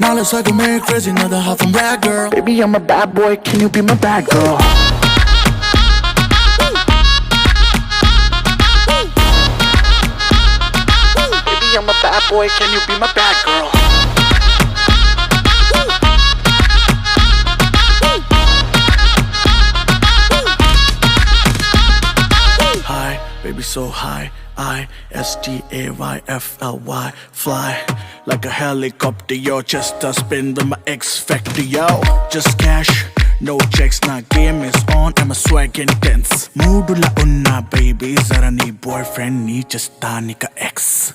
Now let's cycle me crazy, another half from bad girl. Baby, I'm a bad boy, can you be my bad girl? Baby, I'm a bad boy, can you be my bad girl? High, baby so high, I-S-T-A-Y-F-L-Y. Fly like a helicopter, yo. Just a spin with my X factor, yo. Just cash, no checks, na game is on and my swag intense. Mood la unna baby, zara nee boyfriend nee just ta nika ex.